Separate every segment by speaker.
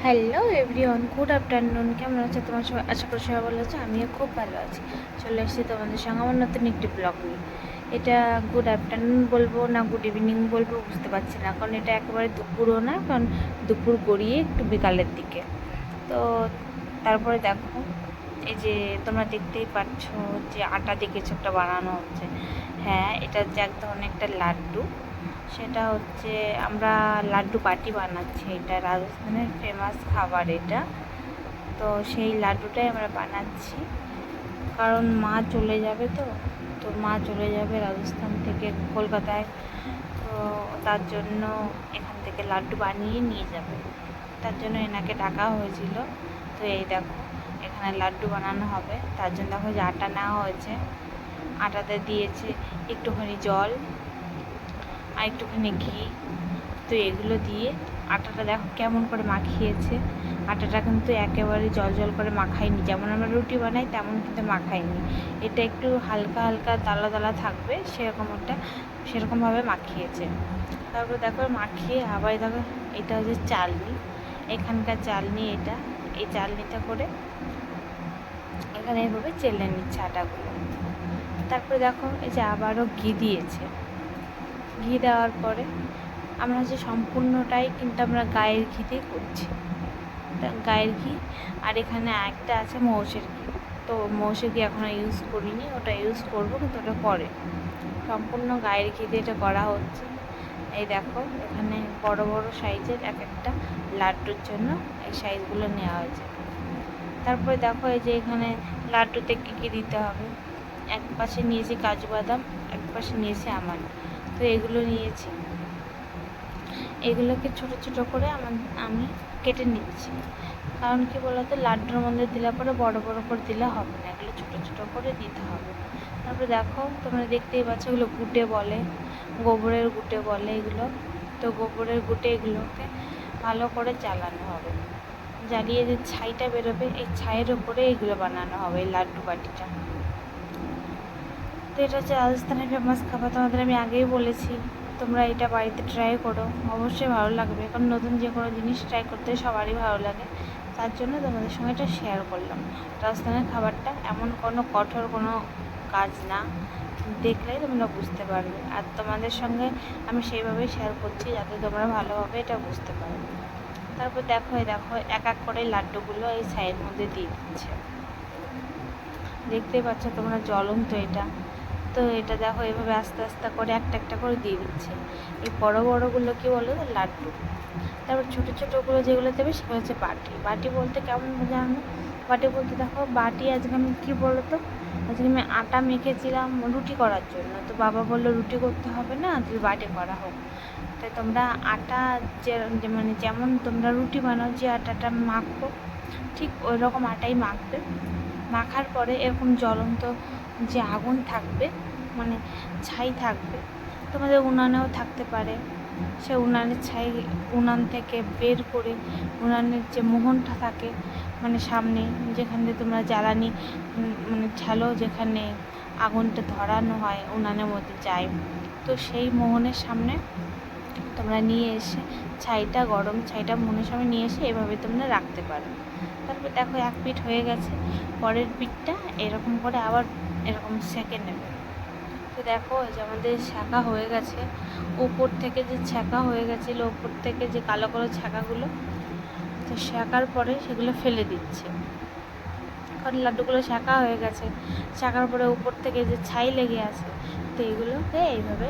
Speaker 1: Hello everyone, good afternoon. কেমন আছে তোমার সবাই? আশা করি সবাই ভালো আছে। আমিও খুব ভালো আছি। চলে এসেছি তোমাদের সঙ্গে আমার নতুন একটি ব্লগ নিয়ে। এটা গুড আফটারনুন বলবো না গুড ইভিনিং বলবো বুঝতে পারছি না, কারণ এটা একেবারে দুপুরও না, কারণ দুপুর গড়িয়ে একটু বিকালের দিকে। তো তারপরে দেখো, এই যে তোমরা দেখতেই পাচ্ছ যে আটা দিয়ে কিছু একটা বানানো হচ্ছে। হ্যাঁ, এটা হচ্ছে এক ধরনের একটা লাড্ডু। সেটা হচ্ছে আমরা লাড্ডু বাটি বানাচ্ছি, এটা রাজস্থানের ফেমাস খাবার এটা। তো সেই লাড্ডুটাই আমরা বানাচ্ছি, কারণ মা চলে যাবে। তো মা চলে যাবে রাজস্থান থেকে কলকাতায়। তো তার জন্য এখান থেকে লাড্ডু বানিয়ে নিয়ে যাবে, তার জন্য এনাকে ডাকা হয়েছিল। তো এই দেখো, এখানে লাড্ডু বানানো হবে। তার জন্য দেখো যে আটা নেওয়া হয়েছে, আটাতে দিয়েছে একটুখানি জল আর একটুখানি ঘি। তো এগুলো দিয়ে আটাটা দেখো কেমন করে মাখিয়েছে। আটাটা কিন্তু একেবারে জল জল করে মাখাইনি, যেমন আমরা রুটি বানাই তেমন কিন্তু মাখাইনি। এটা একটু হালকা হালকা দালা দালা থাকবে, সেরকমভাবে মাখিয়েছে। তারপর দেখো মাখিয়ে আবার দেখো, এটা হচ্ছে চালনি, এখানকার চালনি এটা। এই চালনিটা করে এখানে এভাবে চেলে নিচ্ছে আটাগুলো। তারপরে দেখো এই যে আবারও ঘি দিয়েছে। ঘি দেওয়ার পরে আমরা যে সম্পূর্ণটাই কিন্তু আমরা গায়ের ঘিতেই করছি, গায়ের ঘি। আর এখানে একটা আছে মৌষের ঘি। তো মৌষের ঘি এখনও ইউজ করিনি, ওটা ইউজ করবো, কিন্তু ওটা পরে। সম্পূর্ণ গায়ের ঘি দিয়ে এটা করা হচ্ছে। এই দেখো, এখানে বড় বড় সাইজের এক একটা লাড্ডুর জন্য এই সাইজগুলো নেওয়া হয়েছে। তারপরে দেখো এই যে এখানে লাড্ডুতে কী কী দিতে হবে। এক পাশে নিয়েছি কাজু বাদাম, এক পাশে নিয়েছি আমন্ড। তো এগুলো নিয়েছি, এগুলোকে ছোট ছোট করে আমি কেটে নিচ্ছি। কারণ কি বলতো, লাড্ডুর মধ্যে দিলে পরে বড় বড় করে দিলে হবে না, এগুলো ছোট ছোট করে দিতে হবে। তারপরে দেখো, তোমরা দেখতেই পাচ্ছ এগুলো গুটে বলে, গোবরের গুটে বলে এগুলো। তো গোবরের গুটে এগুলোকে ভালো করে জ্বালানো হবে, জ্বালিয়ে যে ছাইটা বেরোবে, এই ছাইয়ের ওপরে এগুলো বানানো হবে, এই লাড্ডু বাটিটা। তো এটা হচ্ছে রাজস্থানের ফেমাস খাবার, তোমাদের আমি আগেই বলেছি। তোমরা এটা বাড়িতে ট্রাই করো, অবশ্যই ভালো লাগবে, কারণ নতুন যে কোনো জিনিস ট্রাই করতে সবারই ভালো লাগে। তার জন্য তোমাদের সঙ্গে এটা শেয়ার করলাম। রাজস্থানের খাবারটা এমন কোনো কঠোর কোনো কাজ না, দেখলেই তোমরা বুঝতে পারবে। আর তোমাদের সঙ্গে আমি সেইভাবেই শেয়ার করছি, যাতে তোমরা ভালোভাবে এটা বুঝতে পারো। তারপর দেখো, এক এক করে লাড্ডুগুলো এই ছাইয়ের মধ্যে দিয়ে দিচ্ছে। দেখতেই পাচ্ছ তোমরা জ্বলন্ত এটা। তো এটা দেখো এভাবে আস্তে আস্তে করে একটা একটা করে দিয়ে দিচ্ছে। এই বড়ো বড়োগুলো কী বলো তো, লাড্ডু। তারপর ছোটো ছোটোগুলো যেগুলো দেবে সেগুলো হচ্ছে বাটি। বাটি বলতে কেমন জানো? বাটি বলতে দেখো, বাটি আজকে আমি কী বলো তো, আজকে আমি আটা মেখেছিলাম রুটি করার জন্য। তো বাবা বললো রুটি করতে হবে না, তুই বাটি করা হোক। তাই তোমরা আটা মানে যেমন তোমরা রুটি বানাও যে আটাটা মাখো, ঠিক ওই রকম আটাই মাখবে। মাখার পরে এরকম জ্বলন্ত যে আগুন থাকবে, মানে ছাই থাকবে, তোমাদের উনানেও থাকতে পারে। সে উনানের ছাই উনান থেকে বের করে, উনানের যে মোহনটা থাকে, মানে সামনে যেখান দিয়ে তোমরা জ্বালানি মানে ঝালো, যেখানে আগুনটা ধরানো হয় উনানের মধ্যে যায়, তো সেই মোহনের সামনে তোমরা নিয়ে এসে ছাইটা, গরম ছাইটা মোহনের সামনে নিয়ে এসে এভাবে তোমরা রাখতে পারো। তারপর দেখো এক পিঠ হয়ে গেছে, পরের পিঠটা এরকম করে আবার এরকম সেঁকে নেবে। তো দেখো যে আমাদের শাঁকা হয়ে গেছে, উপর থেকে যে ছ্যাঁকা হয়ে গেছিলো, উপর থেকে যে কালো কালো ছ্যাঁকাগুলো, তো শাঁকার পরে সেগুলো ফেলে দিচ্ছে, কারণ লাড্ডুগুলো শাঁকা হয়ে গেছে। শাঁকার পরে উপর থেকে যে ছাই লেগে আছে, তো এগুলোকে এইভাবে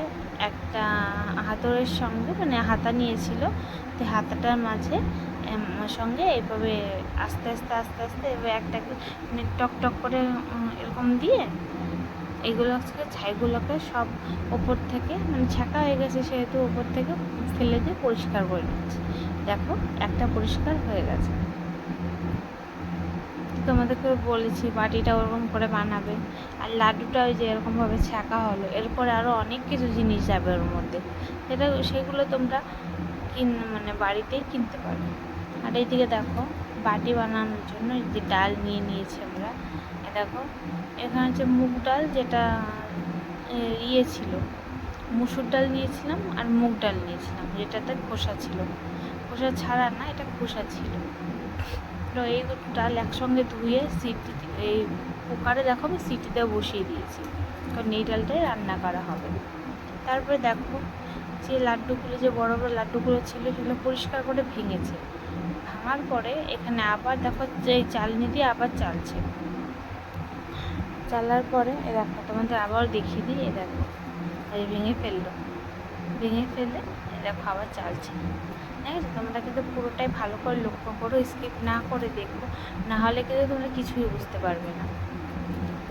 Speaker 1: একটা হাতলের সঙ্গে, মানে হাতা নিয়েছিল, তো হাতাটার মাঝে সঙ্গে এইভাবে আস্তে আস্তে আস্তে আস্তে এভাবে একটা মানে টক টক করে এরকম দিয়ে এইগুলোকে, ছাইগুলোকে সব ওপর থেকে, মানে ছাঁকা হয়ে গেছে সেহেতু ওপর থেকে ফেলে দিয়ে পরিষ্কার করে নিচ্ছি। দেখো একটা পরিষ্কার হয়ে গেছে। তোমাদেরকে বলেছি বাটিটা ওরকম করে বানাবে, আর লাড্ডুটা ওই যে এরকমভাবে ছাঁকা হলো, এরপরে আরও অনেক কিছু জিনিস যাবে ওর মধ্যে, সেগুলো তোমরা মানে বাড়িতেই কিনতে পারো। আর এইদিকে দেখো, বাটি বানানোর জন্য যে ডাল নিয়ে নিয়েছি আমরা, দেখো এখানে হচ্ছে মুগ ডাল, যেটা ছিল, মুসুর ডাল নিয়েছিলাম আর মুগ ডাল নিয়েছিলাম, যেটাতে খোসা ছিল। খোসা ছাড়া না, এটা খোসা ছিল। তো এই দুটো ডাল একসঙ্গে ধুয়ে সিটি এই কুকারে দেখো আমি সিটিতে বসিয়ে দিয়েছি, কারণ এই ডালটাই রান্না করা হবে। তারপরে দেখো যে লাড্ডুগুলো, যে বড় বড় লাড্ডুগুলো ছিল সেগুলো পরিষ্কার করে ভেঙেছে। ভাঙার পরে এখানে আবার দেখো যে এই চালনি দিয়ে আবার চালছে। চালার পরে এ দেখো তোমাদের আবার দেখিয়ে দিই, এ দেখো এই ভেঙে ফেললো, ভেঙে ফেলে এ দেখো আবার চালছে। ঠিক আছে, তোমরা কিন্তু পুরোটাই ভালো করে লক্ষ্য করো, স্কিপ না করে দেখো, না হলে কিন্তু তোমরা কিছুই বুঝতে পারবে না।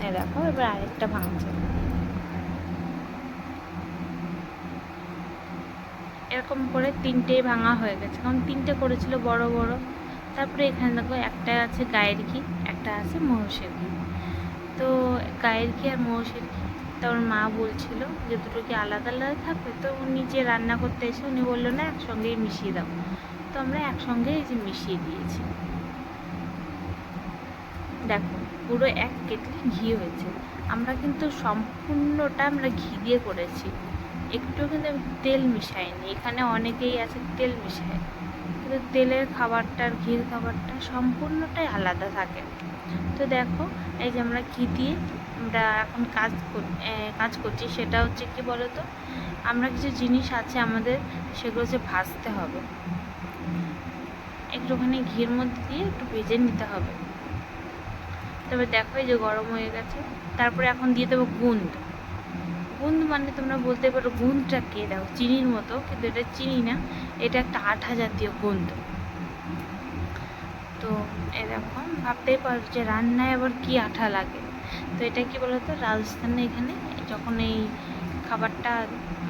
Speaker 1: এ দেখো এবার আরেকটা ভাঙছে। এরকম করে তিনটেই ভাঙা হয়ে গেছে, কারণ তিনটে করেছিল বড় বড়। তারপরে এখানে দেখো একটা আছে গায়ের ঘি, একটা আছে মহিষের ঘি। তো গায়ের ঘি আর মহিষের ঘি তোর মা বলছিল যে দুটো কি আলাদা আলাদা থাকবে, তো উনি যে রান্না করতে এসে উনি বললো না একসঙ্গেই মিশিয়ে দাও, তো আমরা একসঙ্গে এই যে মিশিয়ে দিয়েছি। দেখো পুরো 1 কেটলি ঘি হয়েছে। আমরা কিন্তু সম্পূর্ণটা আমরা ঘি দিয়ে করেছি, একটু কিন্তু আমি তেল মিশাইনি। এখানে অনেকেই আছে তেল মিশায়, কিন্তু তেলের খাবারটা আর ঘির খাবারটা সম্পূর্ণটাই আলাদা থাকে। তো দেখো এই যে আমরা ঘি দিয়ে আমরা এখন কাজ করছি, সেটা হচ্ছে কি বলো তো, আমরা কিছু জিনিস আছে আমাদের, সেগুলো হচ্ছে ভাজতে হবে, একটুখানি ঘির মধ্যে দিয়ে একটু ভেজে নিতে হবে। তবে দেখো এই যে গরম হয়ে গেছে। তারপরে এখন দিয়ে দেবো গুঁদ। গুঁদ মানে তোমরা বলতে পারো গুঁদটা কে, দেখো চিনির মতো, কিন্তু এটা চিনি না, এটা একটা আঠা জাতীয় গুঁদ। তো এরকম ভাবতেই পারো যে রান্নায় আবার কি আঠা লাগে। তো এটা কি বলতো, রাজস্থানে এখানে যখন এই খাবারটা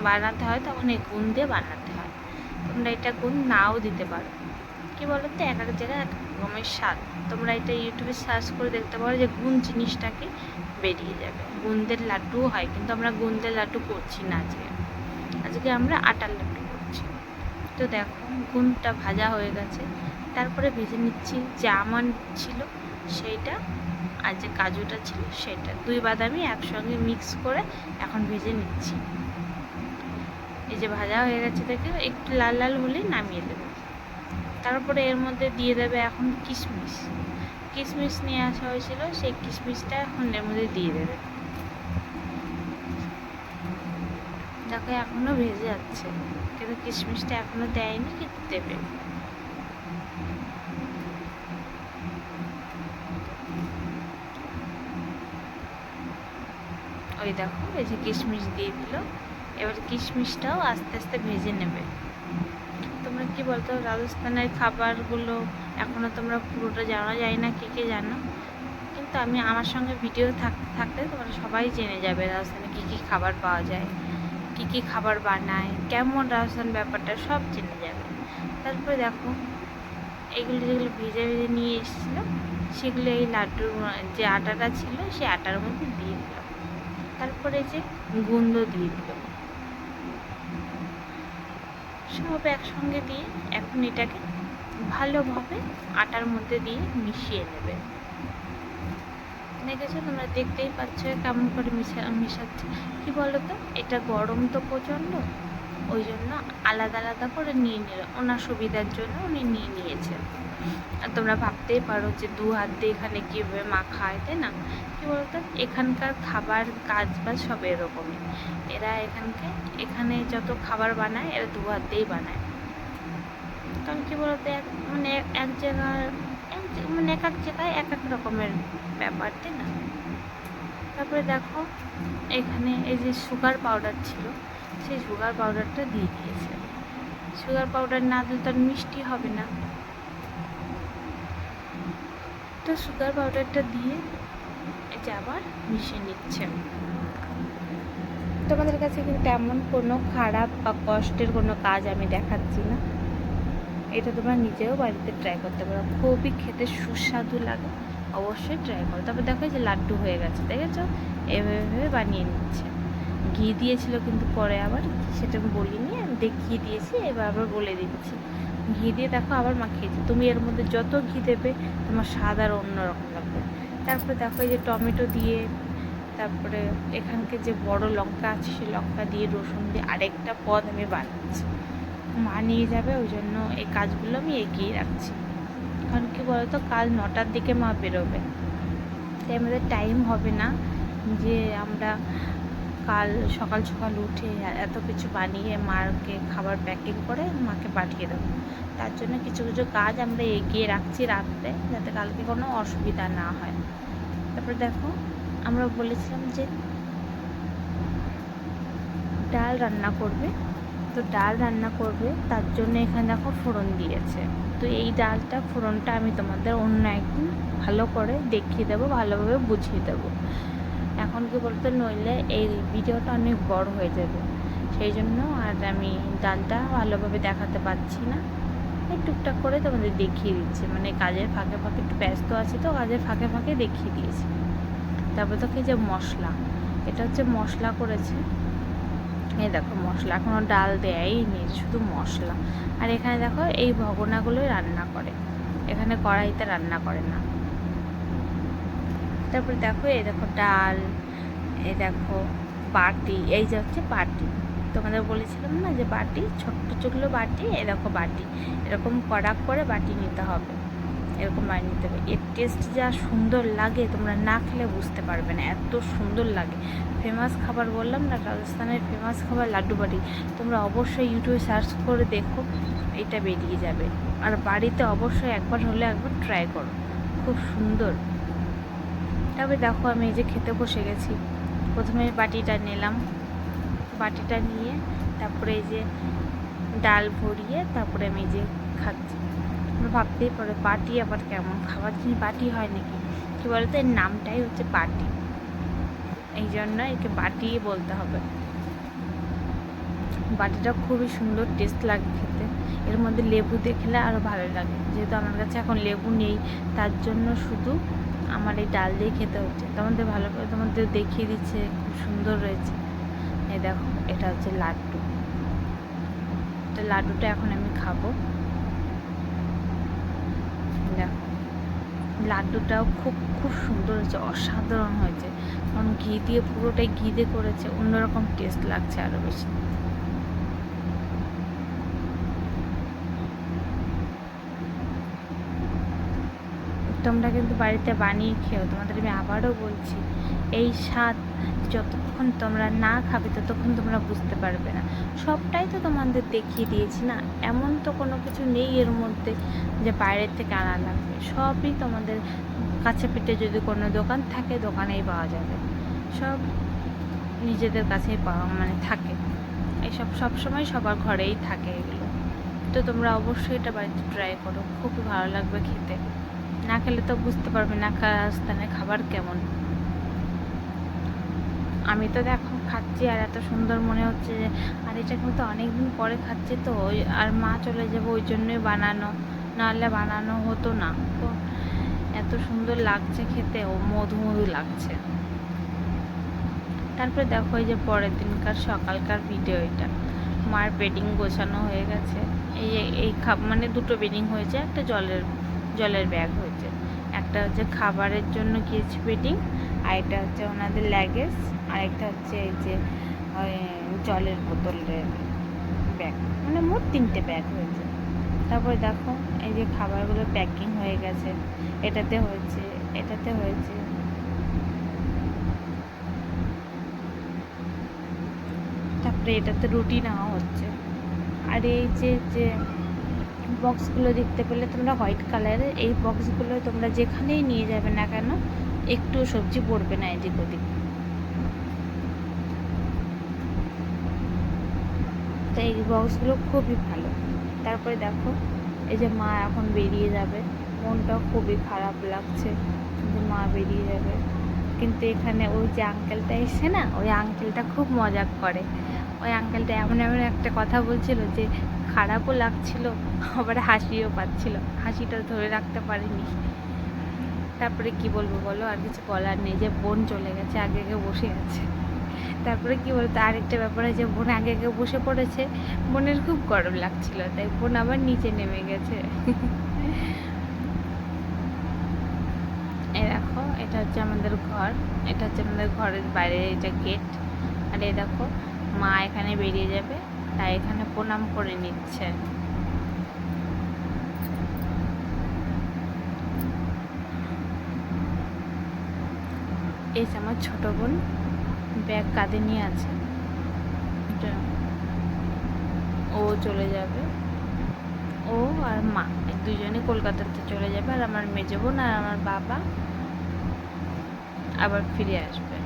Speaker 1: বানাতে হয় তখন এই গুণ দিয়ে বানাতে হয়। তোমরা এটা গুণ নাও দিতে পারো, কি বলো তো, এক এক জায়গায় এক রকমের স্বাদ। তোমরা এটা ইউটিউবে সার্চ করে দেখতে পারো যে গুণ জিনিসটাকে বেরিয়ে যাবে। গুন্দের লাড্ডুও হয়, কিন্তু আমরা গুন্দের লাড্ডু করছি না আজকে, আজকে আমরা আটার লাড্ডু করছি। তো দেখো গুণটা ভাজা হয়ে গেছে। তারপরে ভেজে নিচ্ছি যে আমন্ড ছিল সেইটা, আর যে কাজুটা ছিল সেটা, 2 বাদামি একসঙ্গে মিক্স করে এখন ভেজে নিচ্ছি। এই যে ভাজা হয়ে গেছে, দেখে একটু লাল লাল হলেই নামিয়ে দেবে। তারপরে এর মধ্যে দিয়ে দেবে এখন কিশমিশ। কিশমিশ নিয়ে আসা হয়েছিল, সেই কিশমিশটা এখন এর মধ্যে দিয়ে দেবে। দেখো এখনও ভেজে যাচ্ছে, কিন্তু কিশমিশটা এখনও দেয়নি, কিন্তু দেবে। ওই দেখো এই যে কিশমিশ দিয়ে দিল, এবার কিশমিশটাও আস্তে আস্তে ভেজে নেবে। তোমরা কি বলতো, রাজস্থানের খাবারগুলো এখনও তোমরা পুরোটা জানা যায় না, কে কে জানো, কিন্তু আমি আমার সঙ্গে ভিডিও থাকতে তোমরা সবাই জেনে যাবে রাজস্থানে কী কী খাবার পাওয়া যায়, কী কী খাবার বানায়, কেমন রাজস্থান ব্যাপারটা সব জেনে যাবে। তারপরে দেখো এগুলো যেগুলো ভেজে ভেজে নিয়ে এসেছিলো সেগুলো এই লাড্ডুর যে আটাটা ছিল সেই আটার মধ্যে দিয়ে দিলাম। তারপরে যে গুঁড়ো দিয়ে দিলাম, সব একসঙ্গে দিয়ে এখন এটাকে ভালোভাবে আটার মধ্যে দিয়ে মিশিয়ে নেবে। দেখেছো তোমরা, দেখতেই পাচ্ছ কেমন করে মিশাচ্ছে। কি বলো তো, এটা গরম তো প্রচণ্ড, ওই জন্য আলাদা আলাদা করে নিয়ে নিল, ওনার সুবিধার জন্য উনি নিয়ে নিয়েছেন। আর তোমরা ভাবতেই পারো যে 2 হাত দিয়ে এখানে কীভাবে মাখায়, তাই না? কী বলতো, এখানকার খাবার কাজ বাজ সব এরকমই। এরা এখানে যত খাবার বানায় এরা 2 হাত দিয়েই বানায়। কারণ কী বলতো, এক জায়গায় এক এক জায়গায় এক এক রকমের ব্যাপার, তাই না? তারপরে দেখো এখানে এই যে সুগার পাউডার ছিল, সেই সুগার পাউডারটা দিয়ে দিয়েছে। সুগার পাউডার না দিলে তো মিষ্টি হবে না, তো সুগার পাউডারটা দিয়ে এই যে আবার মিশিয়ে নিচ্ছে। তোমাদের কাছে কিন্তু এমন কোনো খারাপ বা কষ্টের কোনো কাজ আমি দেখাচ্ছি না, এটা তোমরা নিজেও বাড়িতে ট্রাই করতে পারো, খুবই খেতে সুস্বাদু লাগে, অবশ্যই ট্রাই করো। তবে দেখো যে লাড্ডু হয়ে গেছে, দেখেছো, এভাবে বানিয়ে নিচ্ছে। ঘি দিয়েছিল কিন্তু পরে আবার, সেটা আমি বলিনি, আমি দেখিয়ে দিয়েছি, এবার আবার বলে দিচ্ছি। ঘি দিয়ে দেখো আবার মাখিয়েছি। তুমি এর মধ্যে যত ঘি দেবে তোমার স্বাদ আর অন্যরকম লাগবে। তারপরে দেখো এই যে টমেটো দিয়ে, তারপরে এখানকে যে বড় লঙ্কা আছে সেই লঙ্কা দিয়ে, রসুন দিয়ে আরেকটা পদ আমি বানাচ্ছি। মা নিয়ে যাবে, ওই জন্য এই কাজগুলো আমি এগিয়ে রাখছি। কারণ কী বলতো, কাল 9টার দিকে মা বেরোবে, তাই আমাদের টাইম হবে না যে আমরা কাল সকাল সকাল উঠে এত কিছু বানিয়ে মাকে খাবার প্যাকিং করে মাকে পাঠিয়ে দেবো। তার জন্য কিছু কিছু কাজ আমরা এগিয়ে রাখছি রাত্রে, যাতে কালকে কোনো অসুবিধা না হয়। তারপরে দেখো, আমরা বলেছিলাম যে ডাল রান্না করবে, তো ডাল রান্না করবে তার জন্য এখানে দেখো ফোড়ন দিয়েছে। তো এই ডালটা ফোড়নটা আমি তোমাদের অন্য একদিন ভালো করে দেখিয়ে দেবো, ভালোভাবে বুঝিয়ে দেবো। এখন কি বলতে, নইলে এই ভিডিওটা অনেক বড় হয়ে যাবে, সেই জন্য আর আমি ডালটা ভালোভাবে দেখাতে পারছি না। এই টুকটাক করে তোমাদের দেখিয়ে দিচ্ছি, মানে কাজের ফাঁকে ফাঁকে একটু ব্যস্ত আছি, তো কাজের ফাঁকে ফাঁকে দেখিয়ে দিয়েছি। তারপর তো কি যে মশলা, এটা হচ্ছে মশলা করেছে। এই দেখো মশলা, এখনও ডাল দেয়ই নেই, শুধু মশলা। আর এখানে দেখো এই ভগোনাগুলোই রান্না করে, এখানে কড়াইতে রান্না করে না। তারপরে দেখো এই দেখো ডাল, এই দেখো বাটি, এই যে হচ্ছে বাটি, তোমাদের বলেছিলাম না যে বাটি, ছোট্ট ছোট্ট বাটি, এই দেখো বাটি, এরকম কড়াক করে বাটি নিতে হবে, এরকম বানিয়ে নিতে হবে। এর টেস্ট যা সুন্দর লাগে, তোমরা না খেলে বুঝতে পারবে না, এত সুন্দর লাগে। ফেমাস খাবার বললাম না, রাজস্থানের ফেমাস খাবার লাড্ডু বাটি, তোমরা অবশ্যই ইউটিউবে সার্চ করে দেখো, এটা বেরিয়ে যাবে। আর বাড়িতে অবশ্যই একবার হলে একবার ট্রাই করো, খুব সুন্দর। তবে দেখো আমি এই যে খেতে বসে গেছি, প্রথমে বাটিটা নিলাম, বাটিটা নিয়ে তারপরে এই যে ডাল ভরিয়ে তারপরে আমি এই যে খাচ্ছি। তোমরা ভাবতেই পারো বাটি আবার কেমন খাবার জিনিস, বাটি হয় নাকি, কী বলতো, এর নামটাই হচ্ছে বাটি, এই জন্য একে বাটি বলতে হবে। বাটিটা খুবই সুন্দর টেস্ট লাগে খেতে, এর মধ্যে লেবু দিয়ে খেলে আরও ভালো লাগে। যেহেতু আমার কাছে এখন লেবু নেই, তার জন্য শুধু আমার এই ডাল দিয়ে খেতে হচ্ছে। তোমাদের ভালো করে তোমাদের দেখিয়ে দিচ্ছে, খুব সুন্দর রয়েছে। এই দেখো এটা হচ্ছে লাড্ডু, তো লাড্ডুটা এখন আমি খাবো। দেখো লাড্ডুটাও খুব খুব সুন্দর হয়েছে, অসাধারণ হয়েছে, কারণ ঘি দিয়ে, পুরোটাই ঘি দিয়ে করেছে, অন্যরকম টেস্ট লাগছে আরও বেশি। তোমরা কিন্তু বাড়িতে বানিয়ে খেও, তোমাদের আমি আবারও বলছি, এই স্বাদ যতক্ষণ তোমরা না খাবে ততক্ষণ তোমরা বুঝতে পারবে না। সবটাই তো তোমাদের দেখিয়ে দিয়েছি না, এমন তো কোনো কিছু নেই এর মধ্যে যে বাইরের থেকে আনা লাগবে, সবই তোমাদের কাছে পিঠে যদি কোনো দোকান থাকে দোকানেই পাওয়া যাবে, সব নিজেদের কাছেই পাওয়া মানে থাকে, এইসব সবসময় সবার ঘরেই থাকে এগুলো। তো তোমরা অবশ্যই এটা বাড়িতে ট্রাই করো, খুবই ভালো লাগবে খেতে, না খেলে তো বুঝতে পারবে না রাজস্থানের খাবার কেমন। আমি তো দেখো খাচ্ছি আর এত সুন্দর মনে হচ্ছে যে, আর এটা কিন্তু অনেকদিন পরে খাচ্ছি, তো ওই আর মা চলে যাবে ওই জন্যই বানানো, নাহলে বানানো হতো না। তো এত সুন্দর লাগছে খেতে, ও মধু মধু লাগছে। তারপরে দেখো এই যে পরের দিনকার সকালকার ভিডিও, এটা মার বেডিং গোছানো হয়ে গেছে। এই মানে দুটো বেডিং হয়েছে, একটা জলের ব্যাগ হয়েছে, একটা হচ্ছে খাবারের জন্য গিয়েছে বেডিং, আর এটা হচ্ছে ওনাদের লাগেজ, আর একটা হচ্ছে এই যে জলের বোতলের ব্যাগ, মানে মোট 3টে ব্যাগ হয়েছে। তারপরে দেখো এই যে খাবারগুলো প্যাকিং হয়ে গেছে, এটাতে হয়েছে, এটাতে হয়েছে, তারপরে এটাতে রুটি নেওয়া হচ্ছে। আর এই যে বক্সগুলো দেখতে পেলে তোমরা, হোয়াইট কালারের এই বক্সগুলো তোমরা যেখানেই নিয়ে যাবে না কেন একটু সবজি পড়বে না এদিক ওদিক, তো এই বক্সগুলো খুবই ভালো। তারপরে দেখো এই যে মা এখন বেরিয়ে যাবে, মনটা খুবই খারাপ লাগছে যে মা বেরিয়ে যাবে, কিন্তু এখানে ওই যে আঙ্কেলটা এসে না, ওই আঙ্কেলটা খুব মজা করে। ওই আঙ্কেলটা এমন এমন একটা কথা বলছিল যে খারাপও লাগছিল, আবার হাসিও পাচ্ছিল, হাসিটা ধরে রাখতে পারিনি। তারপরে কি বলবো বলো, আর কিছু বলার নেই, যে বোন চলে গেছে, আগে আগে বসে আছে। তারপরে কি বলতো, আরেকটা ব্যাপারে যে বোন আগে আগে বসে পড়েছে, বোনের খুব গরম লাগছিল, তাই বোন আবার নিচে নেমে গেছে। এই দেখো এটা হচ্ছে আমাদের ঘর, এটা হচ্ছে আমাদের ঘরের বাইরে, এটা গেট। আর এই দেখো মা এখানে বেরিয়ে যাবে, তাই এখানে প্রণাম করে নিচ্ছে। এই যে আমার ছোট বোন ব্যাগ কাঁধে নিয়ে আছে, ও চলে যাবে, ও আর মা দুজনে কলকাতাতে চলে যাবে, আর আমার মেজো বোন আর আমার বাবা আবার ফিরে আসবে।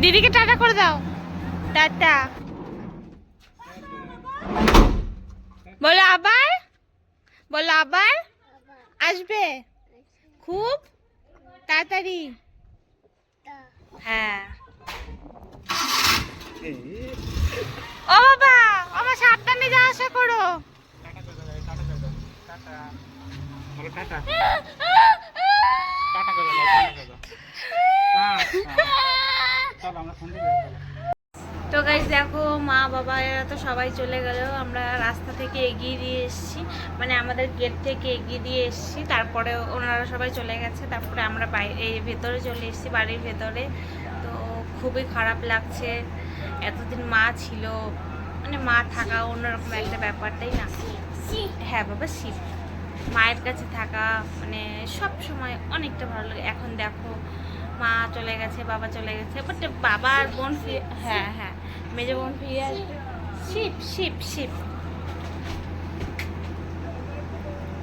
Speaker 1: দিদিকে টাটা করে দাও, টাটা বলো, আবার বলো, আবার আসবে খুব তাড়াতাড়ি। হ্যাঁ ও বাবা, আমার সাবধানে যাওয়া আসা করো। তো গাইস দেখো, মা বাবা এরা তো সবাই চলে গেল, আমরা রাস্তা থেকে এগিয়ে দিয়ে এসেছি, মানে আমাদের গেট থেকে এগিয়ে দিয়ে এসেছি, তারপরে ওনারা সবাই চলে গেছে, তারপরে আমরা বাইরে ভেতরে চলে এসেছি, বাড়ির ভেতরে। তো খুবই খারাপ লাগছে, এতদিন মা ছিল, মানে মা থাকা অন্যরকম একটা ব্যাপারটাই না। হ্যাঁ বাবা, শিব মায়ের কাছে থাকা মানে সব সময় অনেকটা ভালো লাগে। এখন দেখো মা চলে গেছে, বাবা চলে গেছে, বাট বাবা আর বোন হ্যাঁ হ্যাঁ মেজো বোন ফিরে আসবে। শিব শিব শিব।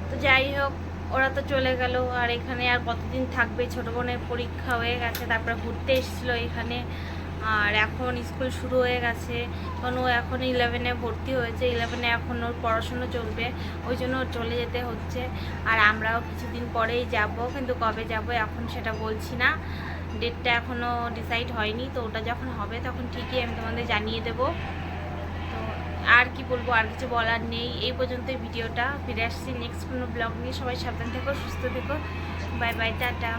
Speaker 1: তো যাই হোক, ওরা তো চলে গেল, আর এখানে আর কতদিন থাকবে, ছোট বোনের পরীক্ষা হয়ে গেছে, তারপরে ঘুরতে এসেছিলো এখানে, আর এখন স্কুল শুরু হয়ে গেছে, কারণ ও এখন 11-এ ভর্তি হয়েছে, 11-এ এখন ওর পড়াশুনো চলবে, ওই জন্য ওর চলে যেতে হচ্ছে। আর আমরাও কিছুদিন পরেই যাব, কিন্তু কবে যাব এখন সেটা বলছি না, ডেটটা এখনও ডিসাইড হয়নি, তো ওটা যখন হবে তখন ঠিকই আমি তোমাদের জানিয়ে দেবো। তো আর কি বলবো, আর কিছু বলার নেই, এই পর্যন্তই ভিডিওটা। ফিরে আসছি নেক্সট কোনো ব্লগ নিয়ে, সবাই সাবধান থেকো, সুস্থ থেকো, বাই বাই, টাটা।